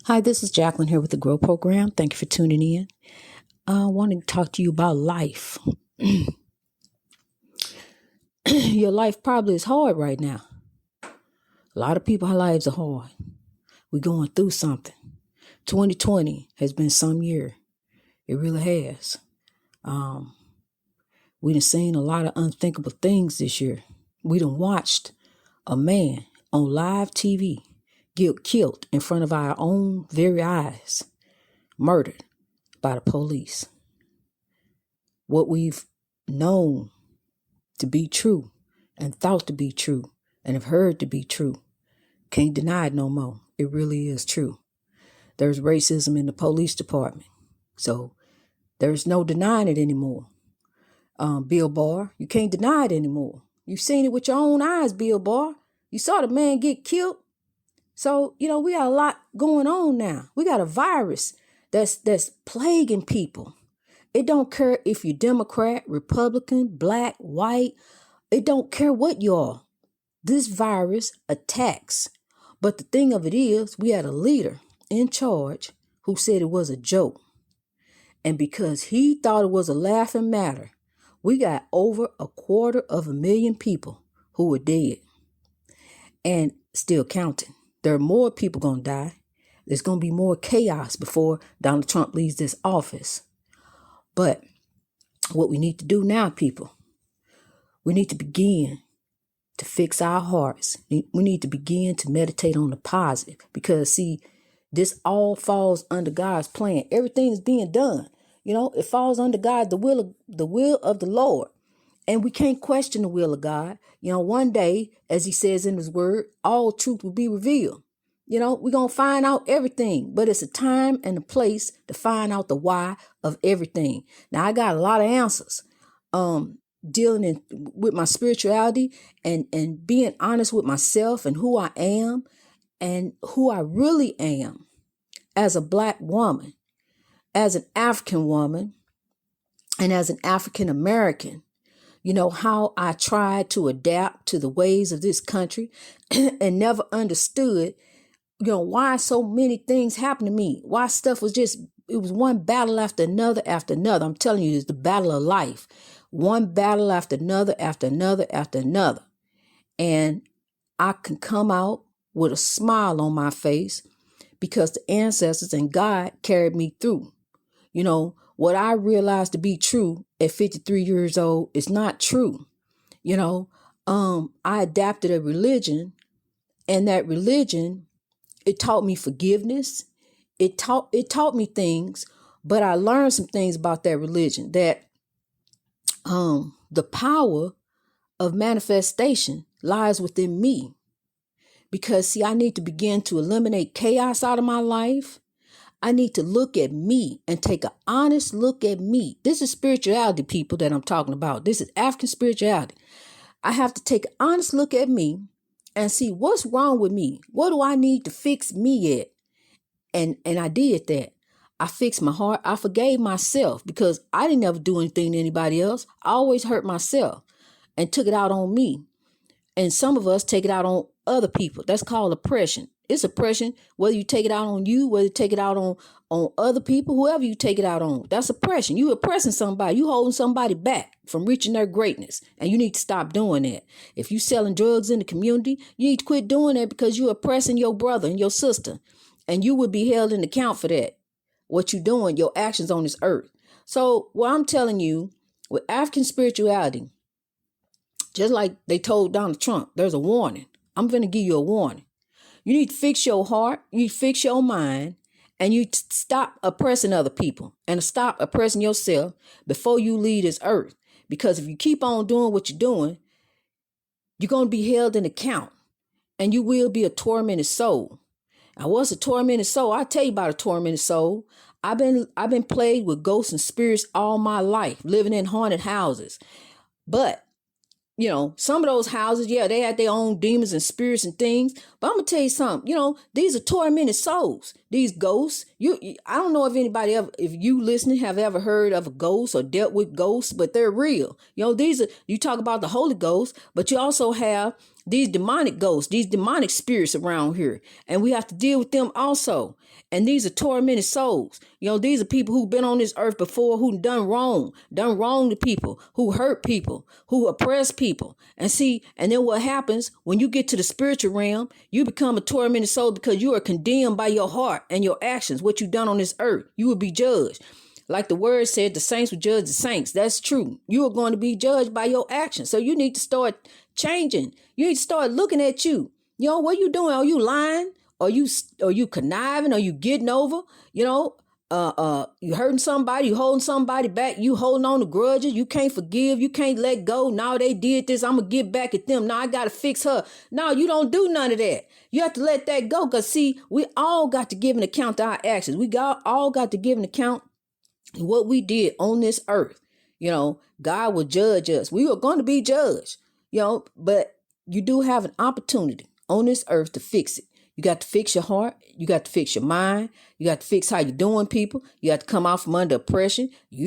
Hi, this is Jacqueline here with the Grow Program. Thank you for tuning in. I wanted to talk to you about life. Your life probably is hard right now. A lot of people's lives are hard. We're going through something. 2020 has been some year. It really has. We done seen a lot of unthinkable things this year. We done watched a man on live TV get killed in front of our own very eyes, murdered by the police. What we've known to be true and thought to be true and have heard to be true, can't deny it no more. It really is true. There's racism in the police department, so there's no denying it anymore. Bill Barr, you can't deny it anymore. You've seen it with your own eyes, Bill Barr. You saw the man get killed. So, we got a lot going on now. We got a virus that's plaguing people. It don't care if you're Democrat, Republican, black, white. It don't care what you are. This virus attacks. But the thing of it is, we had a leader in charge who said it was a joke. And because he thought it was a laughing matter, we got over 250,000 people who were dead and still counting. There are more people going to die. There's going to be more chaos before Donald Trump leaves this office. But what we need to do now, people, we need to begin to fix our hearts. We need to begin to meditate on the positive because, see, this all falls under God's plan. Everything is being done. It falls under God, the will of the Lord. And we can't question the will of God. One day, as he says in his word, all truth will be revealed. We're going to find out everything, but it's a time and a place to find out the why of everything. Now, I got a lot of answers, dealing with my spirituality and being honest with myself and who I am and who I really am as a black woman, as an African woman, and as an African American. How I tried to adapt to the ways of this country and never understood why so many things happened to me. Why stuff was it was one battle after another after another. I'm telling you, it's the battle of life. One battle after another after another after another. And I can come out with a smile on my face because the ancestors and God carried me through. What I realized to be true at 53 years old is not true. I adapted a religion, and that religion, it taught me forgiveness. It taught me things, but I learned some things about that religion, that the power of manifestation lies within me. Because, see, I need to begin to eliminate chaos out of my life. I need to look at me and take an honest look at me. This is spirituality, people, that I'm talking about. This is African spirituality. I have to take an honest look at me and see what's wrong with me. What do I need to fix me at? And I did that. I fixed my heart. I forgave myself because I didn't ever do anything to anybody else. I always hurt myself and took it out on me. And some of us take it out on other people. That's called oppression. It's oppression, whether you take it out on you, whether you take it out on other people, whoever you take it out on. That's oppression. You oppressing somebody. You holding somebody back from reaching their greatness. And you need to stop doing that. If you selling drugs in the community, you need to quit doing that because you're oppressing your brother and your sister. And you will be held in account for that. What you're doing, your actions on this earth. So what I'm telling you, with African spirituality, just like they told Donald Trump, there's a warning. I'm going to give you a warning. You need to fix your heart, you need to fix your mind, and you stop oppressing other people and stop oppressing yourself before you leave this earth. Because if you keep on doing what you're doing, you're going to be held in account and you will be a tormented soul. Now, what's a tormented soul? I'll tell you about a tormented soul. I've been plagued with ghosts and spirits all my life, living in haunted houses. But some of those houses, they had their own demons and spirits and things. But I'm going to tell you something, these are tormented souls, these ghosts. I don't know if anybody ever, if you listening have ever heard of a ghost or dealt with ghosts, but they're real. You talk about the Holy Ghost, but you also have these demonic ghosts, these demonic spirits around here, and we have to deal with them also. And these are tormented souls. These are people who've been on this earth before, who done wrong to people, who hurt people, who oppress people. And then what happens when you get to the spiritual realm, you become a tormented soul because you are condemned by your heart and your actions, what you've done on this earth. You will be judged. Like the word said, the saints will judge the saints. That's true. You are going to be judged by your actions. So you need to start changing. You need to start looking at you. What are you doing? Are you lying? Are you conniving? Are you getting over? You hurting somebody, you holding somebody back, you holding on to grudges, you can't forgive, you can't let go. Now they did this, I'm gonna get back at them. Now I gotta fix her. No, you don't do none of that. You have to let that go, because we all got to give an account to our actions. All got to give an account to what we did on this earth. God will judge us. We are going to be judged, but you do have an opportunity on this earth to fix it. You got to fix your heart. You got to fix your mind. You got to fix how you're doing people. You got to come out from under oppression. If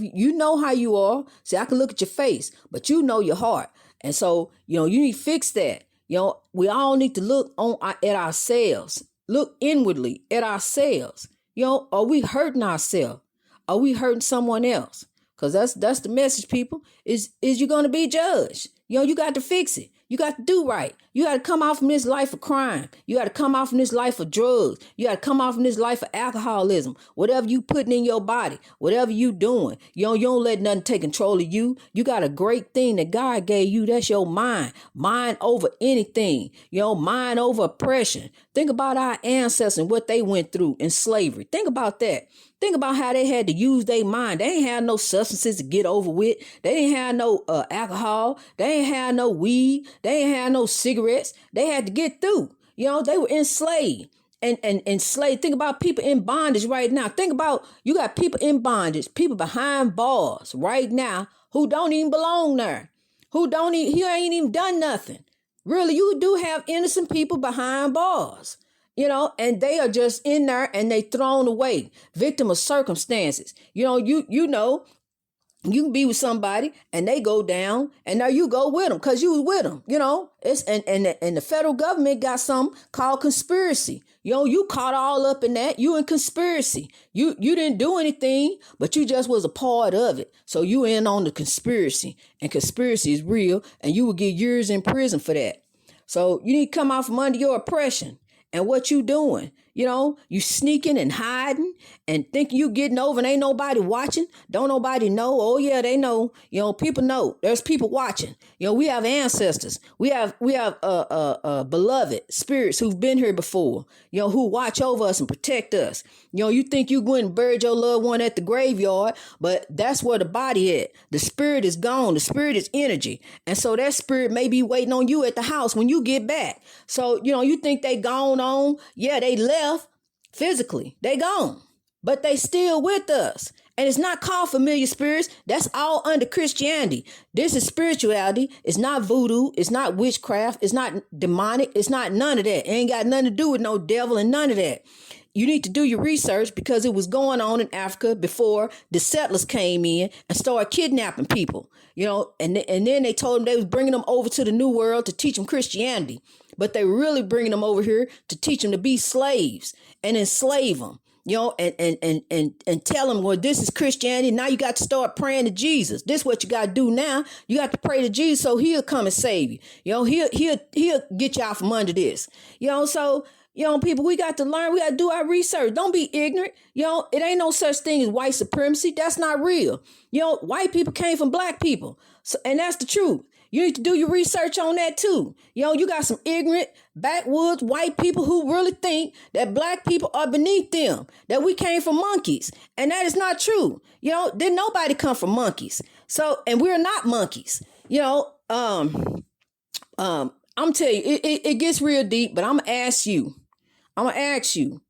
you know how you are. See, I can look at your face, but you know your heart. And so, you need to fix that. We all need to look at ourselves. Look inwardly at ourselves. Are we hurting ourselves? Are we hurting someone else? Because that's the message, people, is you're going to be judged. You got to fix it. You got to do right. You got to come out from this life of crime. You got to come out from this life of drugs. You got to come out from this life of alcoholism. Whatever you putting in your body, whatever you doing, you don't let nothing take control of you. You got a great thing that God gave you. That's your mind. Mind over anything. Mind over oppression. Think about our ancestors and what they went through in slavery. Think about that. Think about how they had to use their mind. They ain't had no substances to get over with. They didn't have no alcohol. They ain't had no weed. They ain't had no cigarettes. They had to get through. They were enslaved. And enslaved. Think about people in bondage right now. Think about, you got people in bondage, people behind bars right now who don't even belong there. He ain't even done nothing. Really, you do have innocent people behind bars. And they are just in there and they thrown away, victim of circumstances. You can be with somebody and they go down and now you go with them because you was with them, and the federal government got something called conspiracy. You caught all up in that. You in conspiracy. You didn't do anything, but you just was a part of it. So you in on the conspiracy, and conspiracy is real, and you will get years in prison for that. So you need to come out from under your oppression. And what you doing? You sneaking and hiding and thinking you getting over and ain't nobody watching. Don't nobody know. Oh yeah, they know. People know. There's people watching. We have ancestors. We have beloved spirits who've been here before. Who watch over us and protect us. You think you go and bury your loved one at the graveyard, but that's where the body at. The spirit is gone. The spirit is energy, and so that spirit may be waiting on you at the house when you get back. So you think they gone on? Yeah, they left. Physically, they gone, but they still with us. And it's not called familiar spirits. That's all under Christianity. This is spirituality. It's not voodoo. It's not witchcraft. It's not demonic. It's not none of that. It ain't got nothing to do with no devil and none of that. You need to do your research, because it was going on in Africa before the settlers came in and started kidnapping people, and then they told them they was bringing them over to the New World to teach them Christianity. But they were really bringing them over here to teach them to be slaves and enslave them, and tell them, well, this is Christianity. Now you got to start praying to Jesus. This is what you got to do now. You got to pray to Jesus so he'll come and save you. He'll get you out from under this. So people, we got to learn. We got to do our research. Don't be ignorant. It ain't no such thing as white supremacy. That's not real. White people came from black people. So, and that's the truth. You need to do your research on that too. You got some ignorant, backwoods white people who really think that black people are beneath them, that we came from monkeys. And that is not true. Didn't nobody come from monkeys. So, and we're not monkeys. I'm telling you, it gets real deep, but I'm going to ask you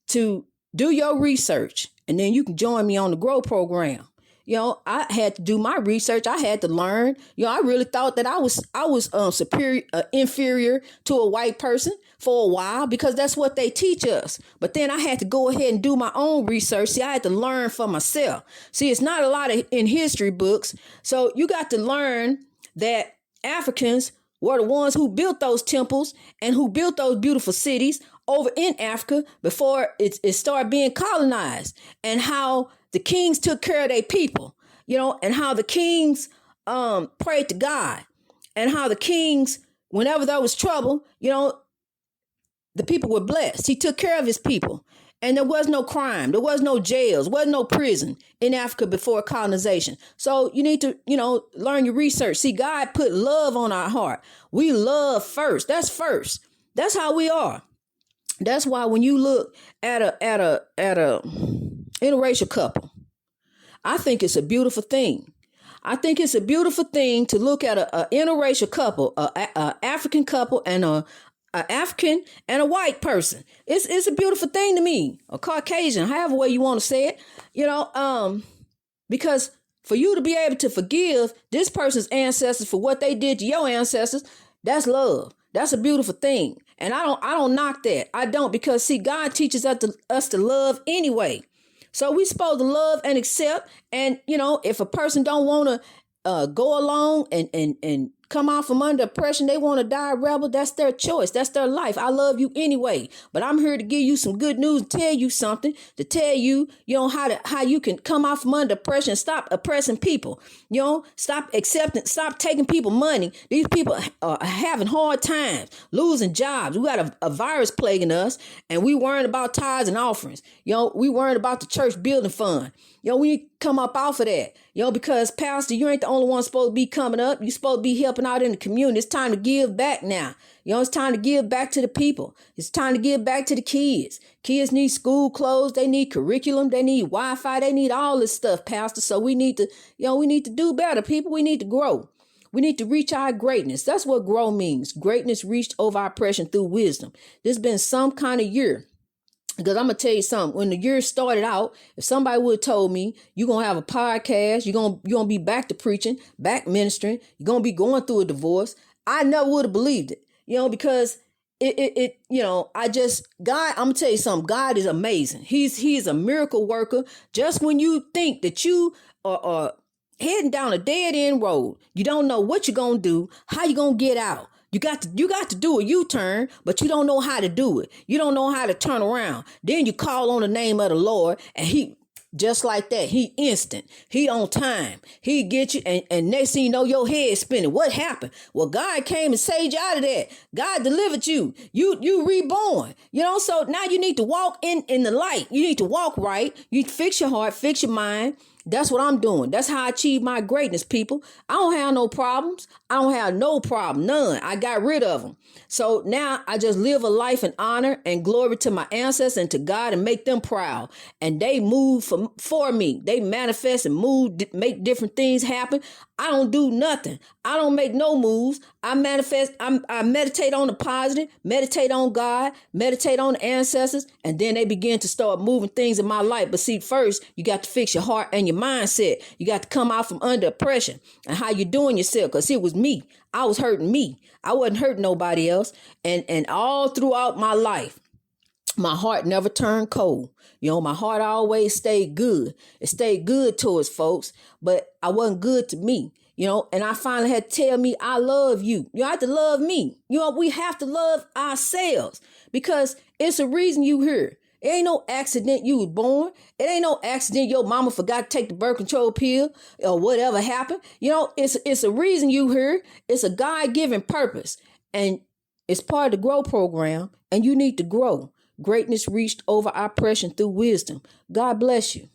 to do your research, and then you can join me on the GROW program. I had to do my research. I had to learn. I really thought that I was inferior to a white person for a while, because that's what they teach us. But then I had to go ahead and do my own research. See, I had to learn for myself. See, it's not a lot in history books. So you got to learn that Africans were the ones who built those temples and who built those beautiful cities over in Africa before it started being colonized, and how the kings took care of their people, and how the kings prayed to God, and how the kings, whenever there was trouble, the people were blessed. He took care of his people. And there was no crime. There was no jails. There was no prison in Africa before colonization. So you need to, learn your research. See, God put love on our heart. We love first. That's first. That's how we are. That's why when you look at a interracial couple, I think it's a beautiful thing. I think it's a beautiful thing to look at a interracial couple, a African couple, and a African and a white person. It's a beautiful thing to me. A Caucasian, however way you want to say it, because for you to be able to forgive this person's ancestors for what they did to your ancestors, that's love. That's a beautiful thing. And I don't knock that. I don't, because see, God teaches us to love anyway. So we supposed to love and accept. And, if a person don't want to go along and come out from under oppression, they want to die a rebel, that's their choice. That's their life. I love you anyway. But I'm here to give you some good news, tell you something, to tell you, how you can come out from under oppression and stop oppressing people. Stop taking people money. These people are having hard times, losing jobs. We got a virus plaguing us, and we worrying about tithes and offerings. We worrying about the church building fund. We come up off of that, because pastor, you ain't the only one supposed to be coming up. You supposed to be helping out in the community. It's time to give back now. It's time to give back to the people. It's time to give back to the kids. Kids need school clothes. They need curriculum. They need Wi-Fi. They need all this stuff, pastor. So we need to, we need to do better, people. We need to grow. We need to reach our greatness. That's what grow means. Greatness reached over oppression through wisdom. There's been some kind of year. Because I'm going to tell you something, when the year started out, if somebody would have told me you're going to have a podcast, you're going to be back to preaching, back ministering, you're going to be going through a divorce, I never would have believed it, because God, I'm going to tell you something, God is amazing. He's a miracle worker. Just when you think that you are heading down a dead end road, you don't know what you're going to do, how you going to get out. You got to do a U-turn, but you don't know how to do it. You don't know how to turn around. Then you call on the name of the Lord, and he, just like that, he instant. He on time. He get you, and next thing you know, your head spinning. What happened? Well, God came and saved you out of that. God delivered you. You reborn. So now you need to walk in the light. You need to walk right. You fix your heart, fix your mind. That's what I'm doing. That's how I achieve my greatness, people. I don't have no problems. I don't have no problem, none. I got rid of them. So now I just live a life in honor and glory to my ancestors and to God, and make them proud. And they move for me. They manifest and move, make different things happen. I don't do nothing. I don't make no moves. I manifest. I meditate on the positive, meditate on God, meditate on the ancestors, and then they begin to start moving things in my life. But see, first, you got to fix your heart and your mindset. You got to come out from under oppression and how you doing yourself. Because it was me. I was hurting me. I wasn't hurting nobody else. And all throughout my life, my heart never turned cold. My heart always stayed good. It stayed good towards folks, but I wasn't good to me. And I finally had to tell me, I love you. You have to love me. We have to love ourselves, because it's a reason you here. It ain't no accident you was born. It ain't no accident your mama forgot to take the birth control pill or whatever happened. It's a reason you here. It's a God-given purpose. And it's part of the Grow program, and you need to grow. Greatness reached over oppression through wisdom. God bless you.